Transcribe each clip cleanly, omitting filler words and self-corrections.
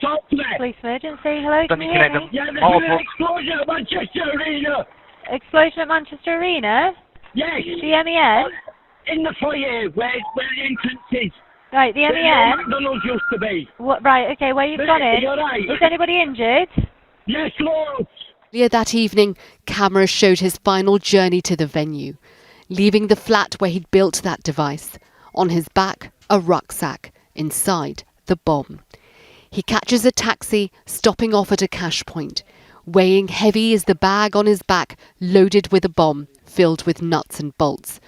Talk to me. Police emergency. Hello, can you hear me? Yeah, there's been an explosion at Manchester Arena. Explosion at Manchester Arena? Yes. The MEN? In the foyer, where the entrance is. Right, the Where MEN? McDonald's used to be. What, right, okay, where you've gone in? Right. Is anybody injured? Yes, Lord. Earlier that evening, cameras showed his final journey to the venue, leaving the flat where he'd built that device. On his back, a rucksack. Inside, the bomb. He catches a taxi, stopping off at a cash point. Weighing heavy is the bag on his back, loaded with a bomb, filled with nuts and bolts.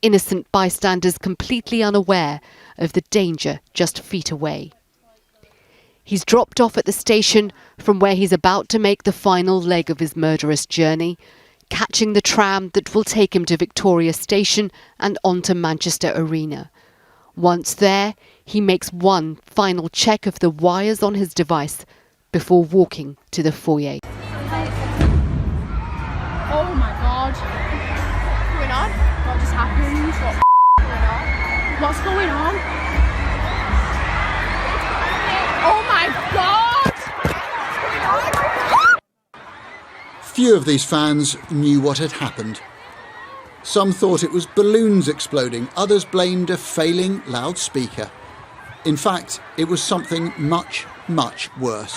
Innocent bystanders completely unaware of the danger just feet away. He's dropped off at the station from where he's about to make the final leg of his murderous journey, catching the tram that will take him to Victoria Station and on to Manchester Arena. Once there, he makes one final check of the wires on his device before walking to the foyer. Oh my God. What's going on? What just happened? What's going on? Oh my God! What's going on? Few of these fans knew what had happened. Some thought it was balloons exploding, others blamed a failing loudspeaker. In fact, it was something much, much worse.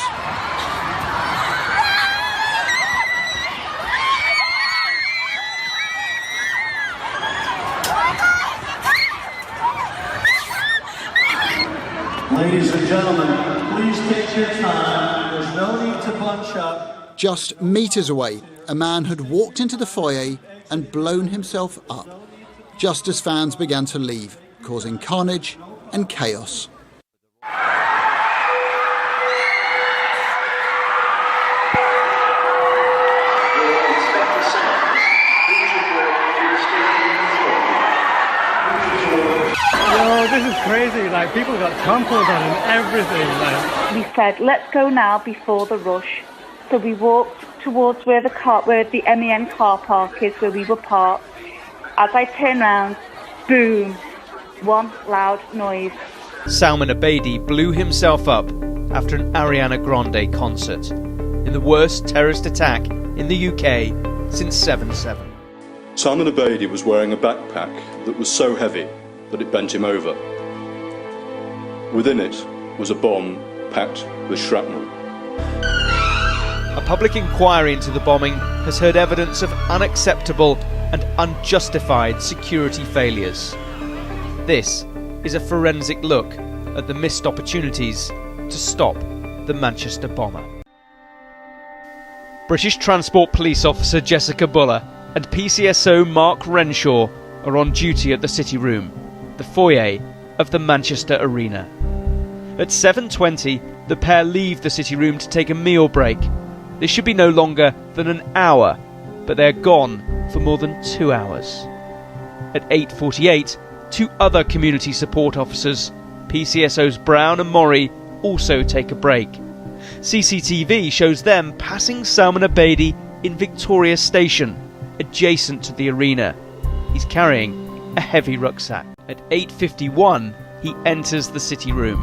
Ladies and gentlemen, please take your time. There's no need to bunch up. Just metres away, a man had walked into the foyer and blown himself up, just as fans began to leave, causing carnage and chaos. Yo, this is crazy. Like, people got trampled on and everything. Like, we said, let's go now before the rush. So we walked towards where the MEN car park is, where we were parked. As I turned round, boom, one loud noise. Salman Abedi blew himself up after an Ariana Grande concert in the worst terrorist attack in the UK since 7/7. Salman Abedi was wearing a backpack that was so heavy that it bent him over. Within it was a bomb packed with shrapnel. A public inquiry into the bombing has heard evidence of unacceptable and unjustified security failures. This is a forensic look at the missed opportunities to stop the Manchester bomber. British Transport Police Officer Jessica Buller and PCSO Mark Renshaw are on duty at the City Room, the foyer of the Manchester Arena. At 7:20, the pair leave the City Room to take a meal break. This should be no longer than an hour, but they're gone for more than 2 hours. At 8:48, two other community support officers, PCSOs Brown and Morrie, also take a break. CCTV shows them passing Salman Abedi in Victoria Station, adjacent to the arena. He's carrying a heavy rucksack. At 8:51, he enters the City Room.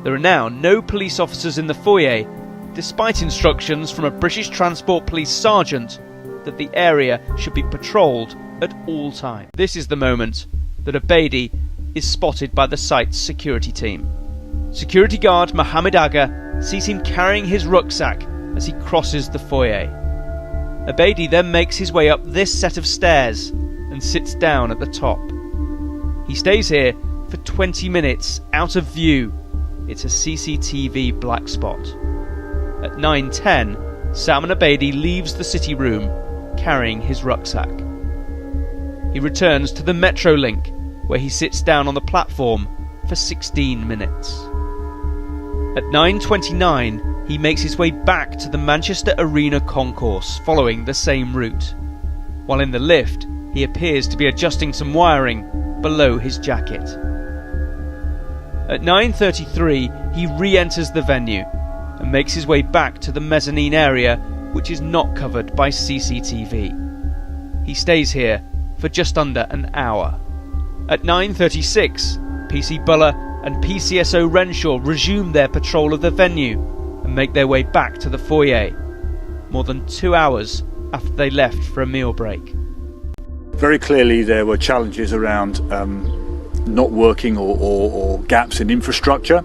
There are now no police officers in the foyer, despite instructions from a British Transport Police sergeant that the area should be patrolled at all times. This is the moment that Abedi is spotted by the site's security team. Security guard Mohammed Aga sees him carrying his rucksack as he crosses the foyer. Abedi then makes his way up this set of stairs and sits down at the top. He stays here for 20 minutes out of view. It's a CCTV black spot. At 9:10, Salman Abedi leaves the City Room carrying his rucksack. He returns to the Metrolink, where he sits down on the platform for 16 minutes. At 9:29, he makes his way back to the Manchester Arena concourse, following the same route. While in the lift, he appears to be adjusting some wiring below his jacket. At 9:33, he re-enters the venue and makes his way back to the mezzanine area, which is not covered by CCTV. He stays here for just under an hour. At 9:36, PC Buller and PCSO Renshaw resume their patrol of the venue and make their way back to the foyer, more than 2 hours after they left for a meal break. Very clearly there were challenges around not working or gaps in infrastructure.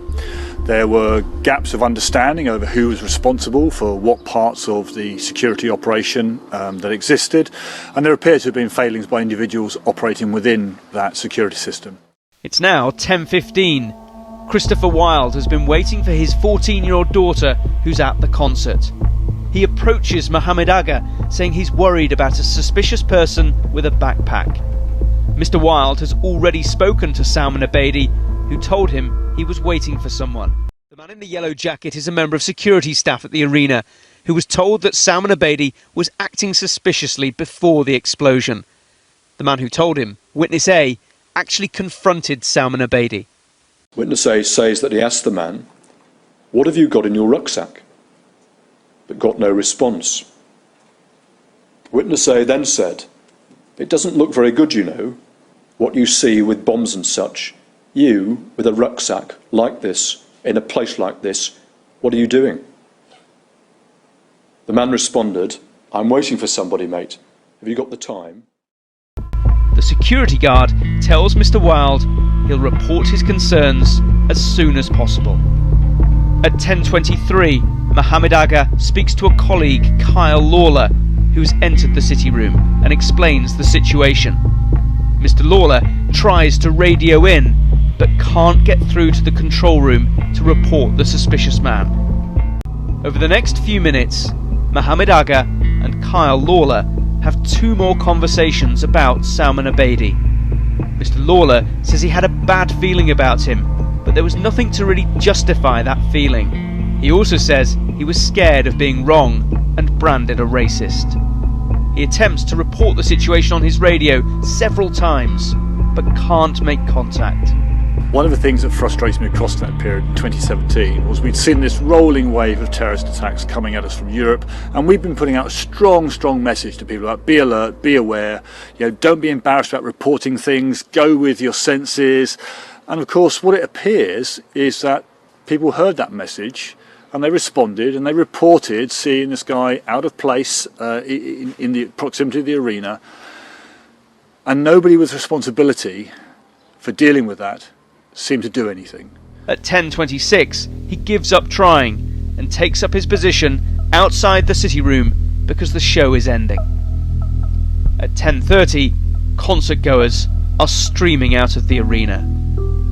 There were gaps of understanding over who was responsible for what parts of the security operation that existed, and there appeared to have been failings by individuals operating within that security system. It's now 10:15. Christopher Wilde has been waiting for his 14-year-old daughter who's at the concert. He approaches Mohammed Agha, saying he's worried about a suspicious person with a backpack. Mr. Wilde has already spoken to Salman Abedi, who told him he was waiting for someone. The man in the yellow jacket is a member of security staff at the arena, who was told that Salman Abedi was acting suspiciously before the explosion. The man who told him, Witness A, actually confronted Salman Abedi. Witness A says that he asked the man, "What have you got in your rucksack?" but got no response. Witness A then said, "It doesn't look very good, you know, what you see with bombs and such. You, with a rucksack like this, in a place like this, what are you doing?" The man responded, "I'm waiting for somebody, mate. Have you got the time?" The security guard tells Mr. Wilde he'll report his concerns as soon as possible. At 10:23, Mohammed Agha speaks to a colleague, Kyle Lawler, who's entered the city room, and explains the situation. Mr. Lawler tries to radio in, but can't get through to the control room to report the suspicious man. Over the next few minutes, Mohammed Agha and Kyle Lawler have 2 more conversations about Salman Abedi. Mr. Lawler says he had a bad feeling about him, but there was nothing to really justify that feeling. He also says he was scared of being wrong and branded a racist. He attempts to report the situation on his radio several times, but can't make contact. One of the things that frustrated me across that period in 2017 was we'd seen this rolling wave of terrorist attacks coming at us from Europe, and we've been putting out a strong message to people about be alert, be aware, don't be embarrassed about reporting things, go with your senses. And of course what it appears is that people heard that message and they responded and they reported seeing this guy out of place in the proximity of the arena, and nobody with responsibility for dealing with that seemed to do anything. At 10:26, he gives up trying and takes up his position outside the city room because the show is ending. At 10:30, concert goers are streaming out of the arena.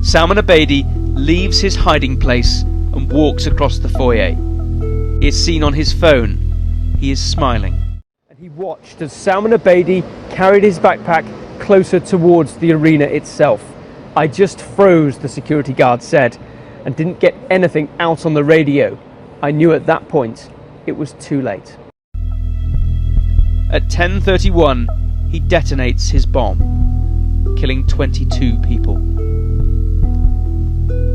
Salman Abedi leaves his hiding place and walks across the foyer. He is seen on his phone. He is smiling. And he watched as Salman Abedi carried his backpack closer towards the arena itself. "I just froze," the security guard said, "and didn't get anything out on the radio. I knew at that point it was too late." At 10:31, he detonates his bomb, killing 22 people.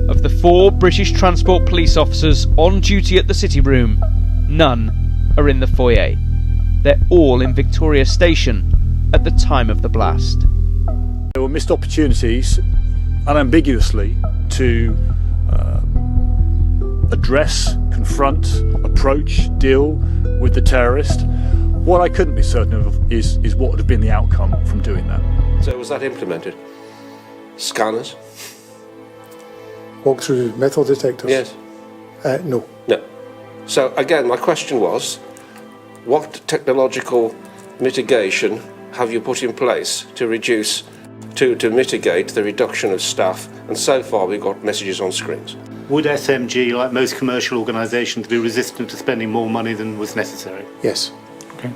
Of the 4 British Transport Police officers on duty at the city room, none are in the foyer. They're all in Victoria Station at the time of the blast. There were missed opportunities, unambiguously, to address, confront, approach, deal with the terrorist. What I couldn't be certain of is what would have been the outcome from doing that. So was that implemented? Scanners? Walk-through metal detectors? Yes. No. No. So again, my question was, what technological mitigation have you put in place to reduce, to mitigate the reduction of staff? And so far we've got messages on screens. Would SMG, like most commercial organisations, be resistant to spending more money than was necessary? Yes. Okay.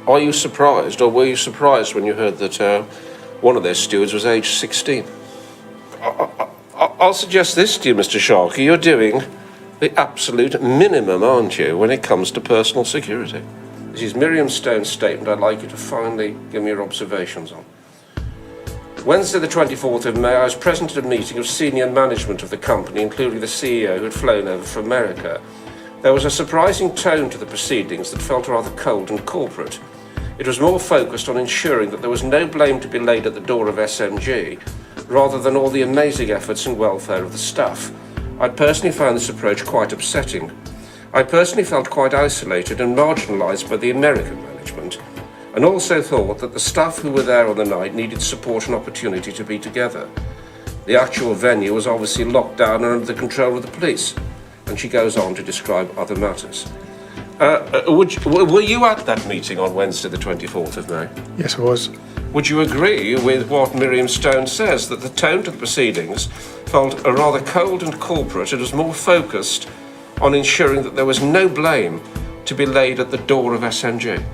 Are you surprised, or were you surprised when you heard that one of their stewards was aged 16? I'll suggest this to you, Mr. Sharkey. You're doing the absolute minimum, aren't you, when it comes to personal security? This is Miriam Stone's statement. I'd like you to finally give me your observations on. Wednesday the 24th of May, I was present at a meeting of senior management of the company, including the CEO who had flown over from America. There was a surprising tone to the proceedings that felt rather cold and corporate. It was more focused on ensuring that there was no blame to be laid at the door of SMG, rather than all the amazing efforts and welfare of the staff. I personally found this approach quite upsetting. I personally felt quite isolated and marginalised by the American management, and also thought that the staff who were there on the night needed support and opportunity to be together. The actual venue was obviously locked down and under the control of the police, and she goes on to describe other matters. Were you at that meeting on Wednesday the 24th of May? Yes, I was. Would you agree with what Miriam Stone says, that the tone to the proceedings felt rather cold and corporate and was more focused on ensuring that there was no blame to be laid at the door of SNG?